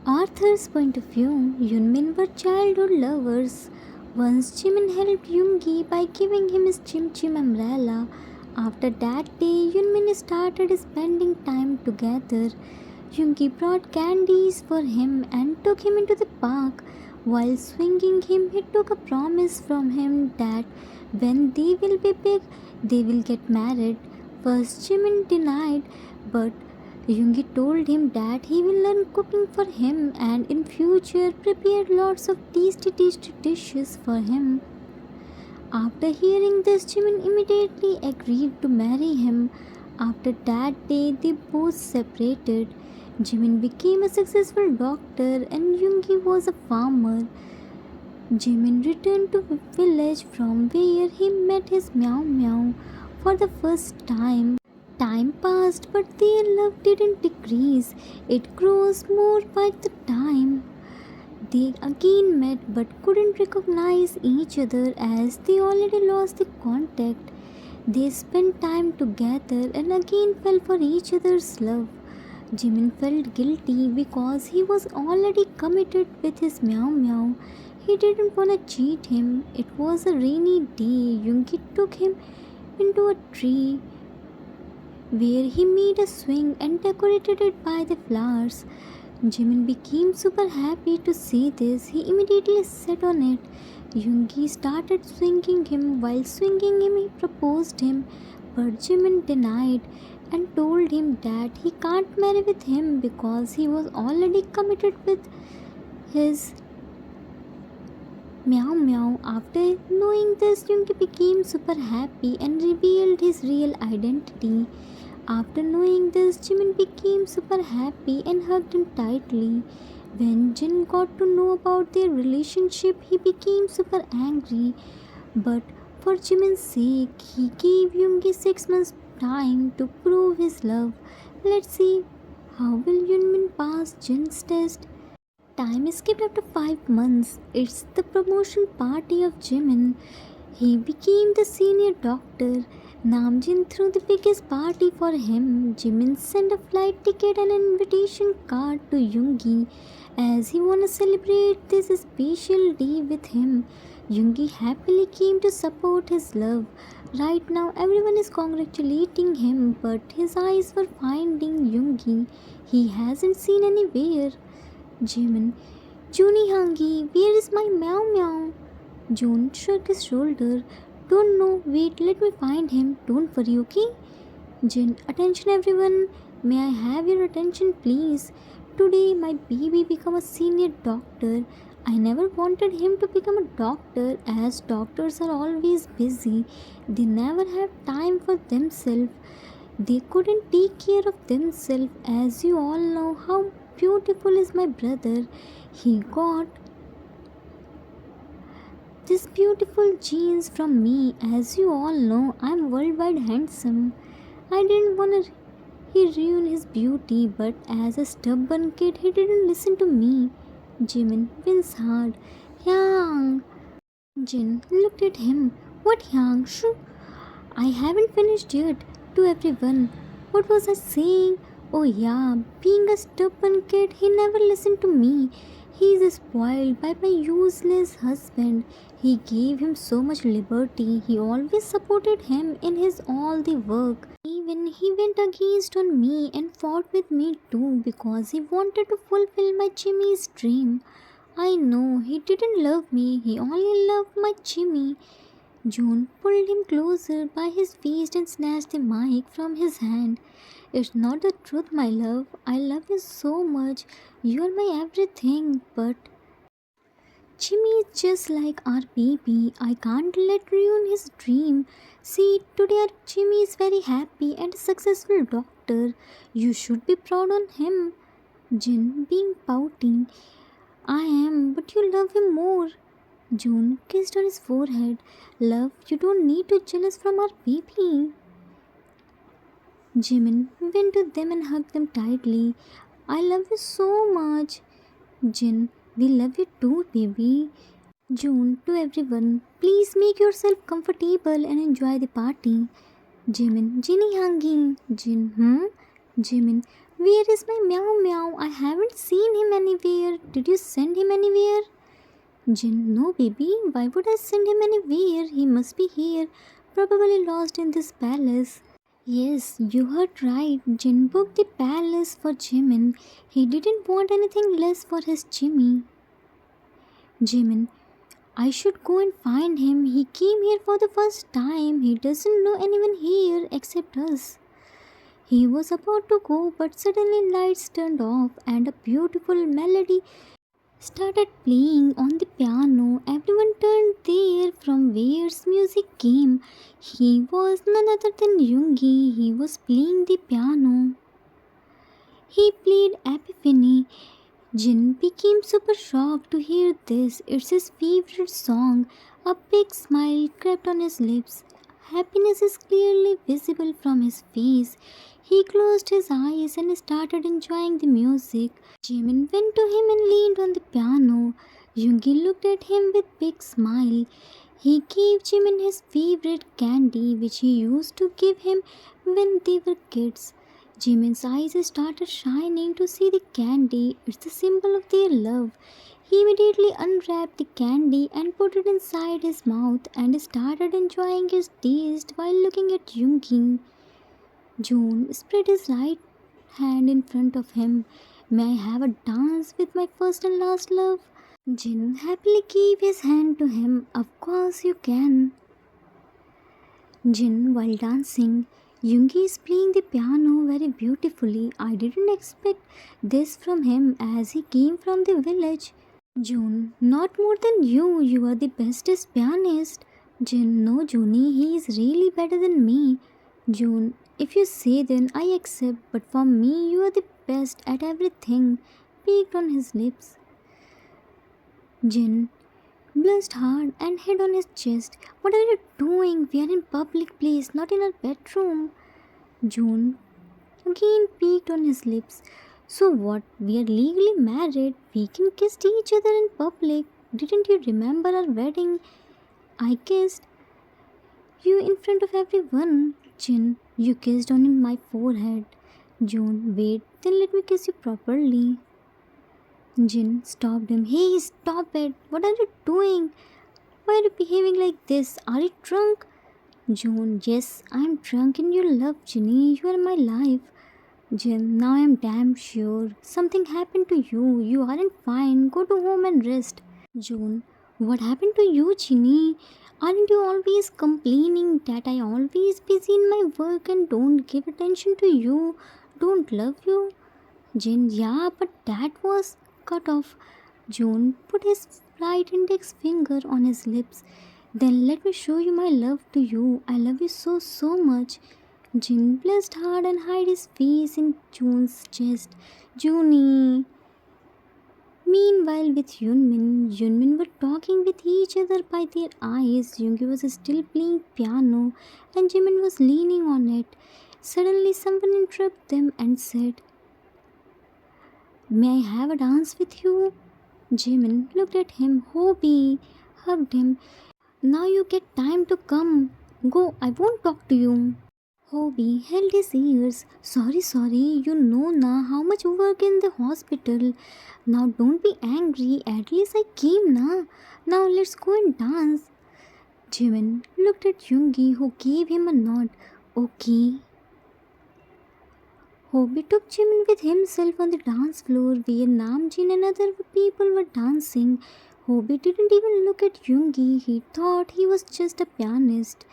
Arthur's point of view, Yunmin were childhood lovers. Once Jimin helped Yoongi by giving him his Chim Chim umbrella. After that day, Yunmin started spending time together. Yoongi brought candies for him and took him into the park. While swinging him, he took a promise from him that when they will be big, they will get married. First, Jimin denied, but Yoongi told him that he will learn cooking for him and in future prepared lots of tasty dishes for him. After hearing this, Jimin immediately agreed to marry him. After that day, they both separated. Jimin became a successful doctor and Yoongi was a farmer. Jimin returned to village from where he met his Meow Meow for the first time. Time passed, but their love didn't decrease. It grows more by the time. They again met but couldn't recognize each other as they already lost the contact. They spent time together and again fell for each other's love. Jimin felt guilty because he was already committed with his Meow Meow. He didn't want to cheat him. It was a rainy day. Yoongi took him into a tree where he made a swing and decorated it by the flowers. Jimin became super happy to see this. He immediately sat on it. Yoongi started swinging him. While swinging him, he proposed him, but Jimin denied and told him that he can't marry with him because he was already committed with his Meow Meow. After knowing this, Yoongi became super happy and revealed his real identity. After knowing this, Jimin became super happy and hugged him tightly. When Jin got to know about their relationship, he became super angry. But for Jimin's sake, he gave Yoongi 6 months time to prove his love. Let's see how will Yunmin pass Jin's test. Time skipped after 5 months. It's the promotion party of Jimin. He became the senior doctor. Namjin threw the biggest party for him. Jimin sent a flight ticket and an invitation card to Yoongi as he wanted to celebrate this special day with him. Yoongi happily came to support his love. Right now everyone is congratulating him, but his eyes were finding Yoongi. He hasn't seen anywhere. Jimin, Juni Hangi, where is my Meow Meow? June shook his shoulder. Don't know, wait, let me find him. Don't worry, okay? Jin, attention everyone. May I have your attention, please? Today, my baby became a senior doctor. I never wanted him to become a doctor as doctors are always busy. They never have time for themselves. They couldn't take care of themselves. As you all know, how beautiful is my brother. He got this beautiful genes from me. As you all know, I'm worldwide handsome. I didn't want to he ruin his beauty, but as a stubborn kid, he didn't listen to me. Jimin wins hard. Yang. Jin looked at him. What Yang? Shoo. I haven't finished yet. To everyone. What was I saying? Oh yeah, being a stubborn kid, he never listened to me. He is spoiled by my useless husband. He gave him so much liberty. He always supported him in his all the work. Even he went against on me and fought with me too because he wanted to fulfill my Jimmy's dream. I know he didn't love me. He only loved my Jimmy. June pulled him closer by his waist and snatched the mic from his hand. It's not the truth, my love. I love you so much. You are my everything, but Jimmy is just like our baby. I can't let ruin his dream. See, today our Jimmy is very happy and a successful doctor. You should be proud on him. Jin being pouting. I am, but you love him more. June kissed on his forehead. Love, you don't need to jealous from our baby. Jimin went to them and hugged them tightly. I love you so much. Jin, we love you too, baby. June, to everyone, please make yourself comfortable and enjoy the party. Jimin, Jinny Hanging. Jin, Jimin, Where is my meow meow? I haven't seen him anywhere. Did you send him anywhere? Jin, no baby. Why would I send him anywhere? He must be here, probably lost in this palace. Yes, you heard right. Jin booked the palace for Jimin. He didn't want anything less for his Jimmy. Jimin, I should go and find him. He came here for the first time. He doesn't know anyone here except us. He was about to go, but suddenly lights turned off and a beautiful melody started playing on the piano. Everyone turned there from where music came. He was none other than Yoongi. He was playing the piano. He played Epiphany. Jin became super shocked to hear this. It's his favorite song. A big smile crept on his lips. Happiness is clearly visible from his face. He closed his eyes and started enjoying the music. Jimin went to him and leaned on the piano. Yoongi looked at him with big smile. He gave Jimin his favorite candy, which he used to give him when they were kids. Jimin's eyes started shining to see the candy. It's the symbol of their love. He immediately unwrapped the candy and put it inside his mouth and started enjoying his taste while looking at Yoongi. June spread his right hand in front of him. May I have a dance with my first and last love? Jin happily gave his hand to him. Of course you can. Jin, while dancing, Yoongi is playing the piano very beautifully. I didn't expect this from him as he came from the village. June, not more than you. You are the bestest pianist. Jin, no, Junie, he is really better than me. June, if you say then I accept, but for me you are the best at everything. Peeked on his lips. Jin blushed hard and head on his chest. What are you doing? We are in public place, not in our bedroom. June again peeked on his lips. So what? We are legally married. We can kiss each other in public. Didn't you remember our wedding? I kissed you in front of everyone. Jin, you kissed on my forehead. June, wait, then let me kiss you properly. Jin stopped him. Hey, stop it. What are you doing? Why are you behaving like this? Are you drunk? June, yes, I am drunk and you love Ginny. You are my life. Jin, now I am damn sure something happened to you. You aren't fine. Go to home and rest. June, what happened to you, Ginny? Aren't you always complaining that I always busy in my work and don't give attention to you? Don't love you? Jin, yeah, but that was cut off. June put his right index finger on his lips. Then let me show you my love to you. I love you so, so much. Jin blushed hard and hid his face in June's chest. Junie. Meanwhile, with Yunmin were talking with each other by their eyes. Yoongi was still playing piano and Jimin was leaning on it. Suddenly, someone interrupted them and said, May I have a dance with you? Jimin looked at him. Hobie hugged him. Now you get time to come. Go, I won't talk to you. Hobie held his ears. Sorry, you know na how much work in the hospital. Now don't be angry, at least I came na. Now let's go and dance. Jimin looked at Yoongi who gave him a nod. Okay. Hobie took Jimin with himself on the dance floor where Namjin and other people were dancing. Hobie didn't even look at Yoongi. He thought he was just a pianist.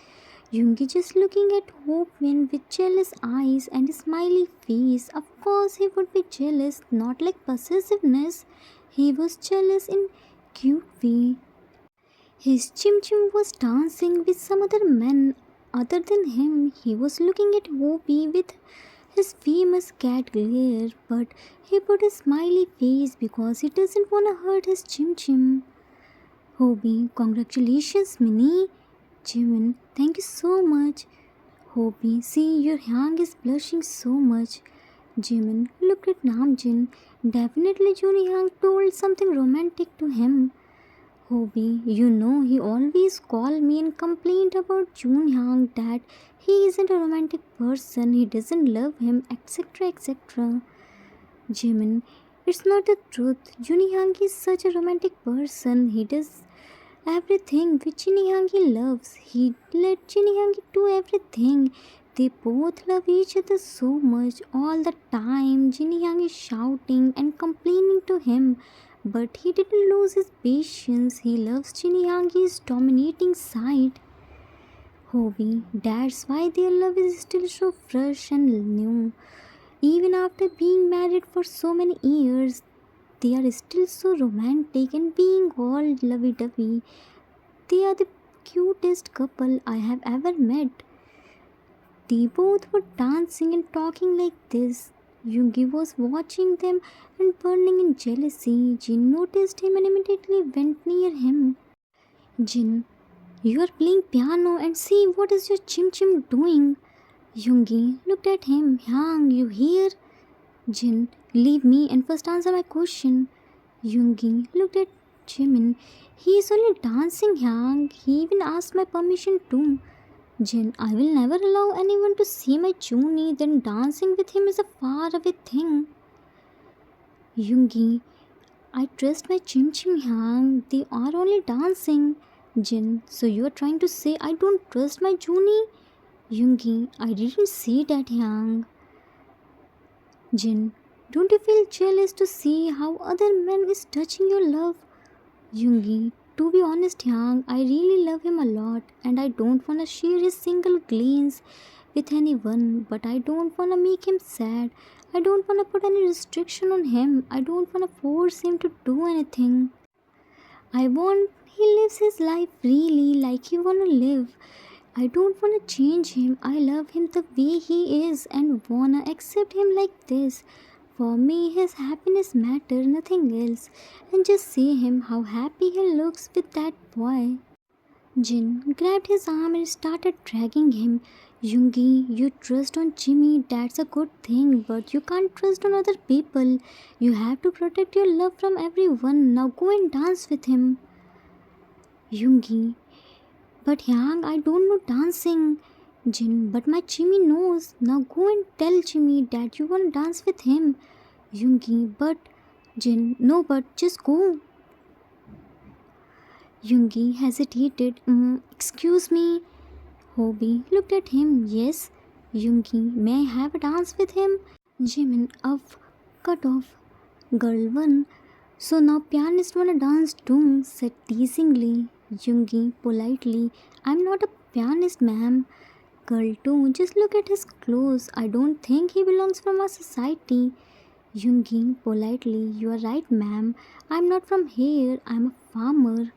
Yoongi just looking at Hobie with jealous eyes and a smiley face. Of course he would be jealous, not like possessiveness. He was jealous in cute way. His Chim Chim was dancing with some other men other than him. He was looking at Hobie with his famous cat glare, but he put a smiley face because he doesn't want to hurt his Chim Chim. Hobie, congratulations, Minnie. Jimin, thank you so much. Hobie, see your Hyang is blushing so much. Jimin looked at Namjin. Definitely Juni Hyang told something romantic to him. Hobie, you know he always called me and complained about Jun Hyang that he isn't a romantic person, he doesn't love him, etc. etc. Jimin, it's not the truth. Junihangi is such a romantic person. He does everything which Jinihangi loves. He let Jinihangi do everything. They both love each other so much all the time. Jinihangi shouting and complaining to him. But he didn't lose his patience. He loves Jinihangi's dominating side. Hobby, that's why their love is still so fresh and new. Even after being married for so many years, they are still so romantic and being all lovey dovey. They are the cutest couple I have ever met. They both were dancing and talking like this. Yoongi was watching them and burning in jealousy. Jin noticed him and immediately went near him. Jin, you are playing piano and see what is your Chim Chim doing? Yoongi looked at him. Hyang, you hear? Jin, leave me and first answer my question. Yoongi looked at Jimin. He is only dancing, Hyang. He even asked my permission too. Jin, I will never allow anyone to see my Juni, then dancing with him is a far away thing. Yoongi, I trust my Chim Chim, Hyang. They are only dancing. Jin, so you are trying to say I don't trust my Juni? Yoongi, I didn't say that, Hyang. Jin, don't you feel jealous to see how other men is touching your love? Yoongi, to be honest, Hyang, I really love him a lot and I don't wanna share his single glance with anyone, but I don't wanna make him sad. I don't wanna put any restriction on him. I don't wanna force him to do anything. I want he lives his life freely like he wanna live. I don't wanna change him. I love him the way he is and wanna accept him like this. For me, his happiness matters, nothing else. And just see him how happy he looks with that boy. Jin grabbed his arm and started dragging him. Yoongi, you trust on Jimmy, that's a good thing, but you can't trust on other people. You have to protect your love from everyone. Now go and dance with him. Yoongi, but Yang, I don't know dancing. Jin, but my Jimmy knows. Now go and tell Jimmy that you want to dance with him. Yoongi, but Jin, no, but just go. Yoongi hesitated. Excuse me. Hobie looked at him. Yes. Yoongi, may I have a dance with him? Jimin, cut off. Girl 1. So now pianist wanna dance too, said teasingly. Yoongi politely, I'm not a pianist, ma'am. Girl 2, just look at his clothes. I don't think he belongs from our society. Yoongi politely, you are right, ma'am. I'm not from here, I'm a farmer.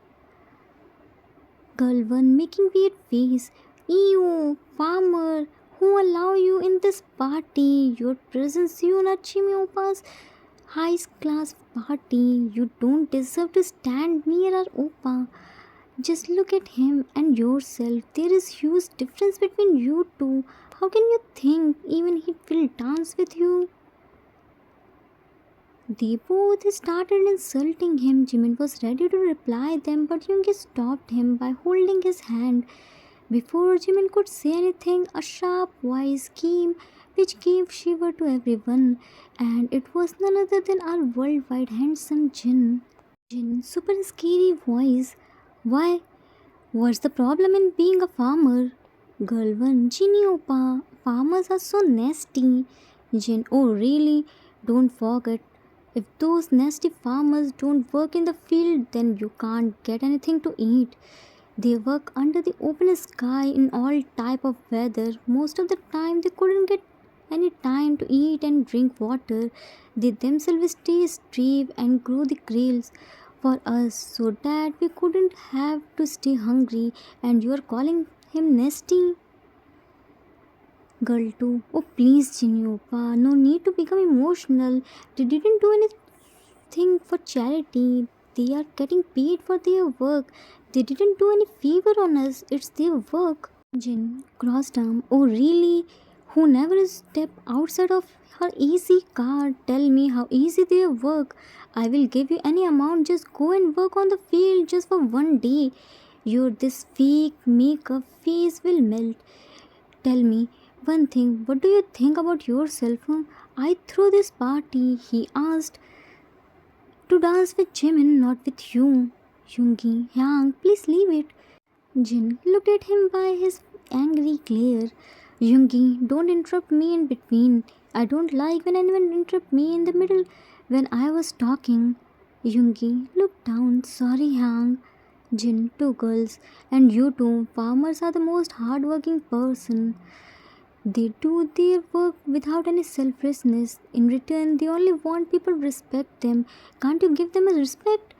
Girl 1 making weird face. Ew, farmer, who allow you in this party? Your presence, you are Chimiopa's high class party. You don't deserve to stand near our Opa. Just look at him and yourself. There is huge difference between you two. How can you think even he will dance with you? They both started insulting him. Jimin was ready to reply them, but Yoongi stopped him by holding his hand. Before Jimin could say anything, a sharp voice came which gave shiver to everyone, and it was none other than our worldwide handsome Jin. Jin, super scary voice. Why? What's the problem in being a farmer? Girl 1, Jinny Opa, farmers are so nasty. Jin, oh really? Don't forget, if those nasty farmers don't work in the field, then you can't get anything to eat. They work under the open sky in all type of weather. Most of the time they couldn't get any time to eat and drink water. They themselves stay strive and grow the grains for us so that we couldn't have to stay hungry, and you are calling him nasty? Girl 2, oh please Jinyopa, no need to become emotional. They didn't do anything for charity. They are getting paid for their work. They didn't do any favor on us. It's their work. Jin crossed arm. Oh really? Who never step outside of her easy car? Tell me how easy their work. I will give you any amount. Just go and work on the field just for one day. Your this fake makeup face will melt. Tell me one thing. What do you think about yourself? I threw this party. He asked to dance with Jimin, not with you. Yoongi, Hyang, please leave it. Jin looked at him by his angry glare. Yoongi, don't interrupt me in between. I don't like when anyone interrupts me in the middle when I was talking. Yoongi looked down. Sorry, Hyang. Jin, two girls, and you too. Farmers are the most hardworking person. They do their work without any selfishness. In return, they only want people to respect them. Can't you give them a respect?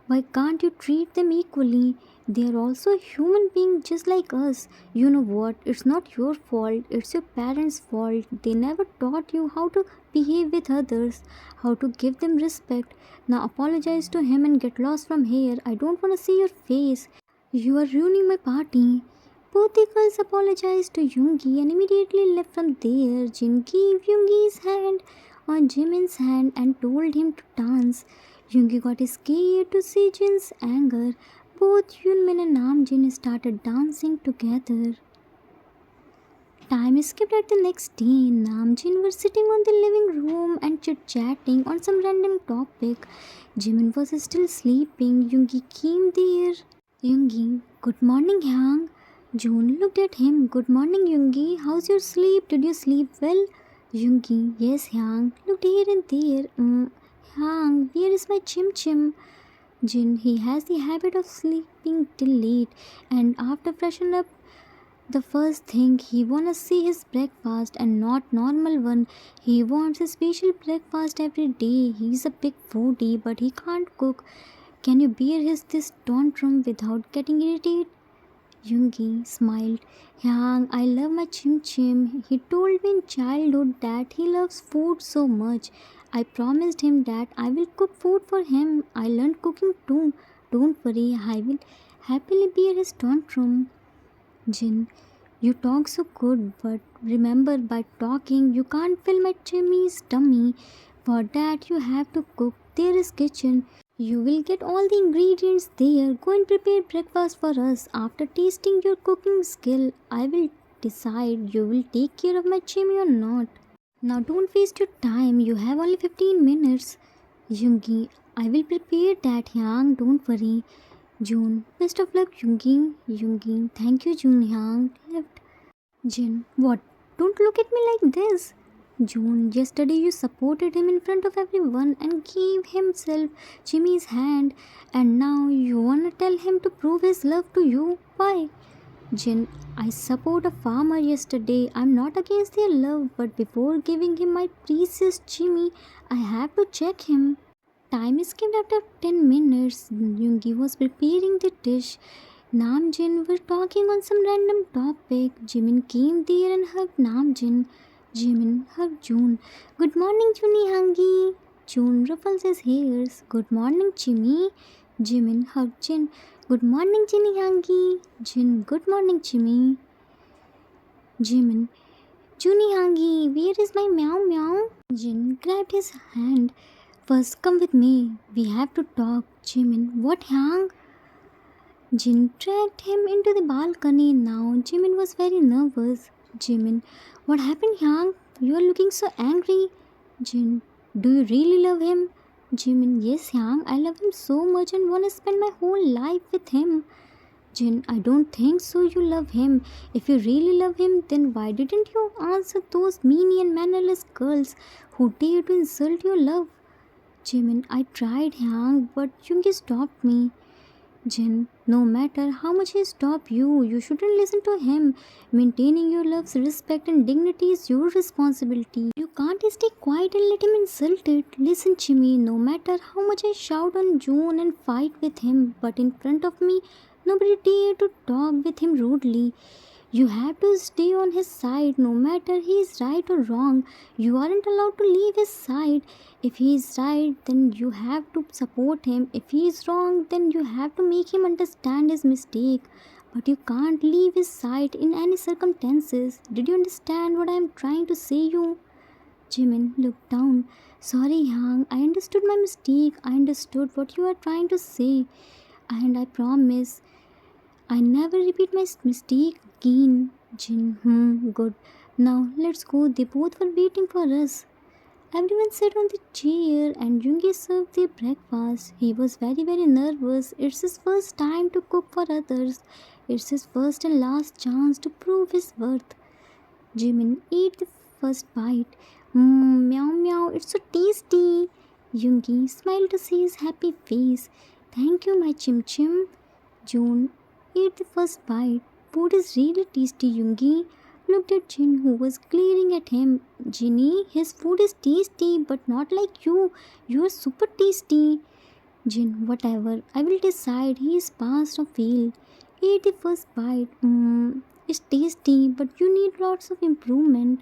Why can't you treat them equally? They are also human beings just like us. You know what? It's not your fault, it's your parents' fault. They never taught you how to behave with others, how to give them respect. Now apologize to him and get lost from here. I don't want to see your face. You are ruining my party. Both the girls apologized to Yoongi and immediately left from there. Jin gave Yoongi's hand on Jimin's hand and told him to dance. Yoongi got scared to see Jin's anger. Both Yunmin and Namjin started dancing together. Time skipped at the next day. Namjin was sitting on the living room and chit-chatting on some random topic. Jimin was still sleeping. Yoongi came there. Yoongi, good morning, Hyang. June looked at him. Good morning, Yoongi. How's your sleep? Did you sleep well? Yoongi, yes, Hyang. Looked here and there. Hyang, where is my Chim Chim? Jin, he has the habit of sleeping till late, and after freshen up, the first thing he wanna see is breakfast and not normal one. He wants a special breakfast every day. He's a big foodie, but he can't cook. Can you bear his this tantrum without getting irritated? Yoongi smiled. Hyang, I love my Chim Chim. He told me in childhood that he loves food so much. I promised him that I will cook food for him. I learned cooking too. Don't worry, I will happily bear his tantrum. Jin, you talk so good, but remember by talking you can't fill my Jimmy's tummy. For that you have to cook. There is kitchen. You will get all the ingredients there. Go and prepare breakfast for us. After tasting your cooking skill, I will decide you will take care of my Jimmy or not. Now don't waste your time. You have only 15 minutes. Yoongi, I will prepare that, Hyang. Don't worry. June, best of luck, Yoongi. Yoongi, thank you, June. Hyang left. Jin, what? Don't look at me like this. June, yesterday you supported him in front of everyone and gave himself Jimmy's hand, and now you wanna tell him to prove his love to you? Why? Jin, I support a farmer yesterday. I'm not against their love, but before giving him my precious Jimmy, I have to check him. Time skipped after 10 minutes. Yoongi was preparing the dish. Namjin were talking on some random topic. Jimin came there and hugged Namjin. Jimin hugged June. Good morning, Juni Hangi. June ruffles his hairs. Good morning, Jimmy. Jimin hugged Jin. Good morning, Jinny Hangi. Jin, good morning, Jimmy. Jimin, Juni Hangi, where is my meow meow? Jin grabbed his hand. First, come with me. We have to talk. Jimin, what, Hyang? Jin dragged him into the balcony. Now Jimin was very nervous. Jimin, what happened, Hyang? You are looking so angry. Jin, do you really love him? Jimin, yes, Hyang, I love him so much and want to spend my whole life with him. Jin, I don't think so. You love him. If you really love him, then why didn't you answer those mean and mannerless girls who dared to insult your love? Jimin, I tried, Hyang, but Yoongi stopped me. Jin, no matter how much he stopped you, you shouldn't listen to him. Maintaining your love's respect and dignity is your responsibility. You can't stay quiet and let him insult it. Listen, Jimmy, no matter how much I shout on June and fight with him, but in front of me, nobody dare to talk with him rudely. You have to stay on his side no matter he is right or wrong. You aren't allowed to leave his side. If he is right, then you have to support him. If he is wrong, then you have to make him understand his mistake. But you can't leave his side in any circumstances. Did you understand what I am trying to say you? Jimin looked down. Sorry, Yang. I understood my mistake. I understood what you are trying to say. And I promise I never repeat my mistake again. Jin, good. Now let's go. They both were waiting for us. Everyone sat on the chair and Jungi served their breakfast. He was very nervous. It's his first time to cook for others. It's his first and last chance to prove his worth. Jimin ate the first bite. Meow meow, it's so tasty. Jungi smiled to see his happy face. Thank you, my chim chim. June ate the first bite. Food is really tasty, Jungi. Looked at Jin, who was glaring at him. Jinny, his food is tasty, but not like you. You are super tasty. Jin, whatever. I will decide he is passed or failed. He ate the first bite. It's tasty, but you need lots of improvement.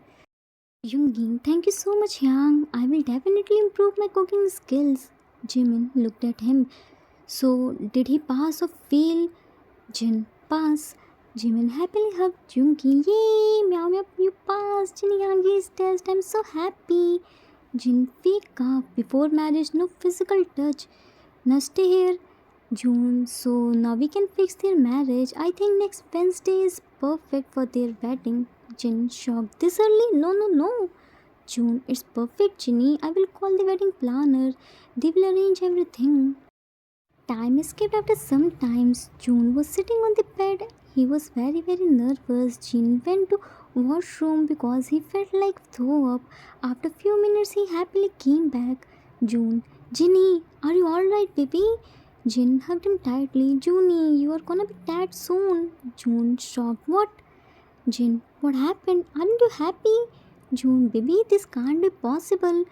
Yoongi, thank you so much, Yang. I will definitely improve my cooking skills. Jimin looked at him. So, did he pass or fail? Jin, pass. Jimin happily hugged Yoongi. Yay! Meow meow, you passed. Jin Yangi's test. I'm so happy. Jin, fake calf. Before marriage, no physical touch. Now stay here. June, so now we can fix their marriage. I think next Wednesday is perfect for their wedding. Jin, shocked. This early? No. June, it's perfect, Ginny. I will call the wedding planner. They will arrange everything. Time escaped after some times. June was sitting on the bed. He was very nervous. Jin went to washroom because he felt like throw up. After few minutes, he happily came back. June, Ginny, are you alright, baby? Jin hugged him tightly. Junie, you are gonna be dead soon. June, shocked. What? Jin, what happened? Aren't you happy? June, baby, this can't be possible.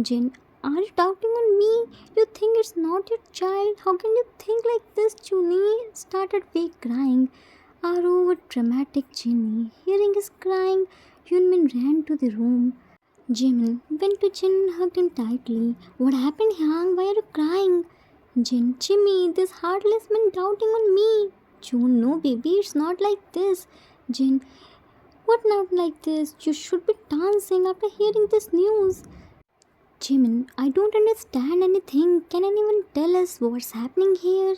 Jin, are you doubting on me? You think it's not your child? How can you think like this? Junie started fake crying. Our over dramatic Jinny. Hearing his crying, Yunmin ran to the room. Jimin went to Jin and hugged him tightly. What happened, Hyang? Why are you crying? Jin, Jimmy, this heartless man doubting on me. June, no baby, it's not like this. Jin, what not like this? You should be dancing after hearing this news. Jimin, I don't understand anything. Can anyone tell us what's happening here?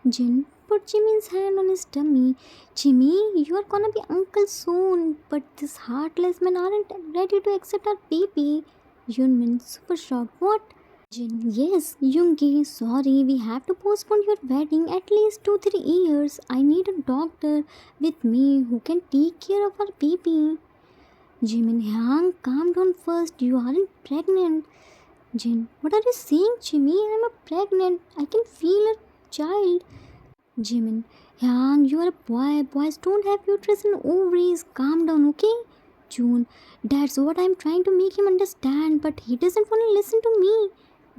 Jin put Jimin's hand on his tummy. Jimmy, you are gonna be uncle soon, but this heartless men aren't ready to accept our baby. Yunmin, super shocked. What? Jin, yes, Yoongi, sorry, we have to postpone your wedding at least 2-3 years. I need a doctor with me who can take care of our baby. Jimin, Hyang, calm down first. You aren't pregnant. Jin, what are you saying, Jimmy? I'm pregnant. I can feel a child. Jimin, Hyang, you are a boy. Boys don't have uterus and ovaries. Calm down, okay? June, that's what I'm trying to make him understand, but he doesn't want to listen to me.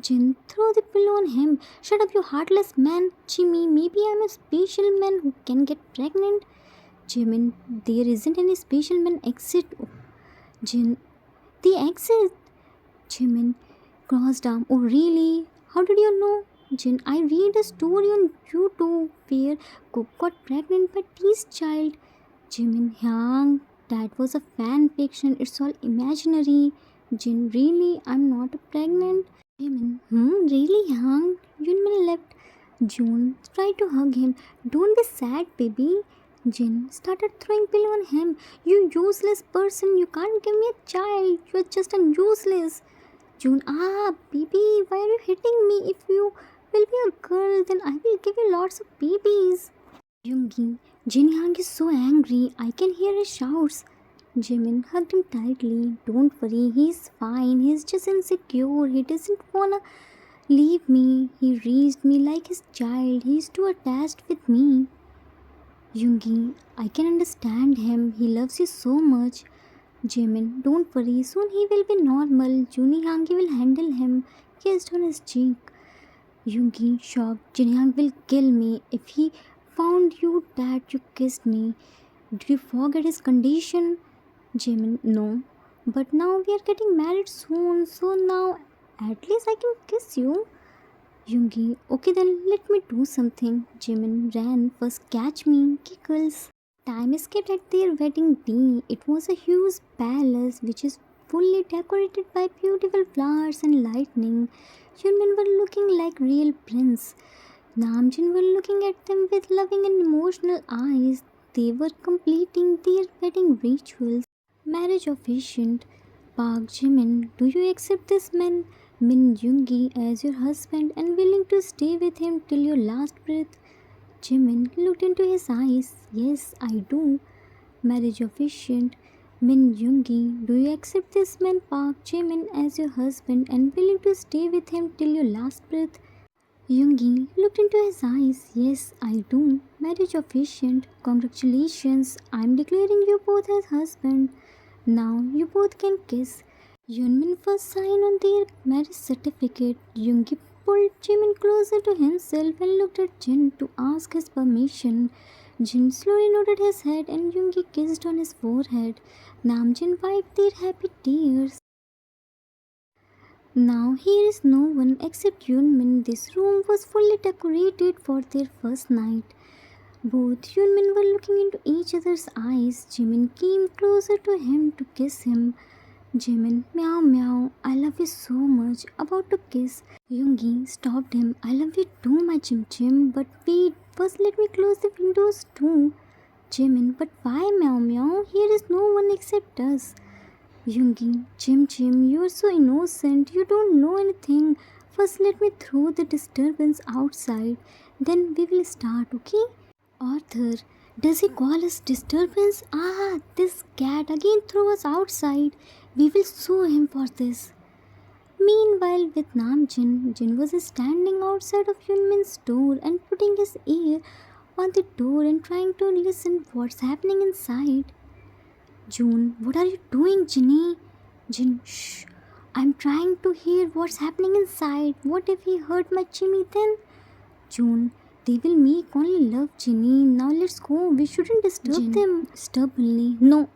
Jin, throw the pillow on him. Shut up, you heartless man. Jimmy, maybe I'm a special man who can get pregnant. Jimin, there isn't any special man exit. Jin, the exit. Jimin, crossed arm. Oh, really? How did you know? Jin, I read a story on YouTube where Cook got pregnant by T's child. Jimin, Hyang, that was a fan fiction. It's all imaginary. Jin, really? I'm not pregnant. Jimin, really, Hyang? Yunmin left. June tried to hug him. Don't be sad, baby. Jin started throwing pillow on him. You useless person, you can't give me a child. You're just an useless. June, baby, why are you hitting me? If you will be a girl, then I will give you lots of babies. Yoongi, Jin Hyang is so angry. I can hear his shouts. Jimin hugged him tightly. Don't worry, he's fine. He's just insecure. He doesn't wanna leave me. He raised me like his child. He's too attached with me. Yoongi, I can understand him. He loves you so much. Jimin, don't worry. Soon he will be normal. Juni Hangi will handle him. Kissed on his cheek. Yoongi, shocked. Jinhyang will kill me if he found you that you kissed me. Did you forget his condition? Jimin, no. But now we are getting married soon, so now at least I can kiss you. Yoongi, okay then let me do something. Jimin ran, first catch me, giggles. Time escaped at their wedding day. It was a huge palace which is fully decorated by beautiful flowers and lightning. Yunmin were looking like real prince. Namjoon were looking at them with loving and emotional eyes. They were completing their wedding rituals. Marriage officiant. Park Jimin, do you accept this man, Min Yoongi, as your husband and willing to stay with him till your last breath? Jimin looked into his eyes. Yes, I do. Marriage officiant. Min Yoongi, do you accept this man, Park Jimin, as your husband and willing to stay with him till your last breath? Yoongi looked into his eyes. Yes, I do. Marriage officiant. Congratulations. I'm declaring you both as husband. Now you both can kiss. Yunmin first signed on their marriage certificate. Yoongi pulled Jimin closer to himself and looked at Jin to ask his permission. Jin slowly nodded his head and Yoongi kissed on his forehead. Namjin wiped their happy tears. Now here is no one except Yunmin. This room was fully decorated for their first night. Both Yunmin were looking into each other's eyes. Jimin came closer to him to kiss him. Jimin, meow meow, I love you so much. About to kiss. Yoongi stopped him. I love you too, my Chim Chim. But wait, first let me close the windows too. Jimin, but why meow meow? Here is no one except us. Yoongi, Chim Chim, you are so innocent. You don't know anything. First let me throw the disturbance outside. Then we will start, okay? Arthur, does he call us disturbance? Ah, this cat again threw us outside. We will sue him for this. Meanwhile, with Namjin, Jin was standing outside of Yunmin's door and putting his ear on the door and trying to listen what's happening inside. June, what are you doing, Jinny? Jin, shh. I'm trying to hear what's happening inside. What if he hurt my Jimmy then? June, they will make only love, Jinny. Now let's go. We shouldn't disturb them. Stubbornly. No.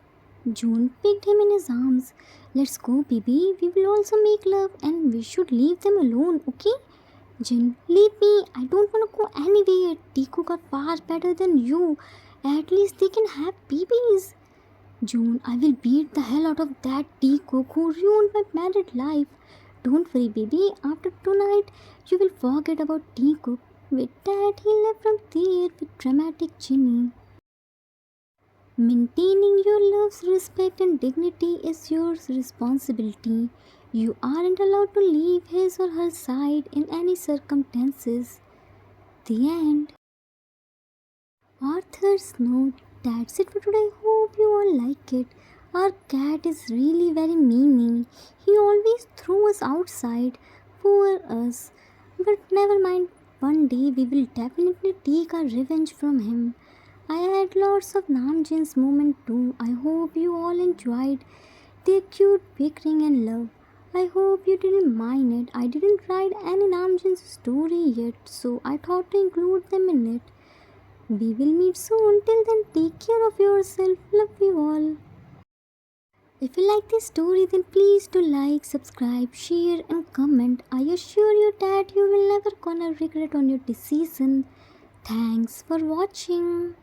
June picked him in his arms. Let's go, baby. We will also make love and we should leave them alone, okay? Jin, leave me. I don't want to go anywhere. Tiku are far better than you. At least they can have babies. June, I will beat the hell out of that Teacock who ruined my married life. Don't worry, baby. After tonight, you will forget about Teacock. With that, he left from there with dramatic Ginny. Maintaining your love's respect and dignity is your responsibility. You aren't allowed to leave his or her side in any circumstances. The end. Arthur's note. That's it for today. Hope you all like it. Our cat is really very meanie. He always throws us outside. Poor us. But never mind. One day we will definitely take our revenge from him. I had lots of Namjin's moment too. I hope you all enjoyed their cute bickering and love. I hope you didn't mind it. I didn't write any Namjin's story yet, so I thought to include them in it. We will meet soon. Till then, take care of yourself. Love you all. If you like this story, then please do like, subscribe, share and comment. I assure you that you will never gonna regret on your decision. Thanks for watching.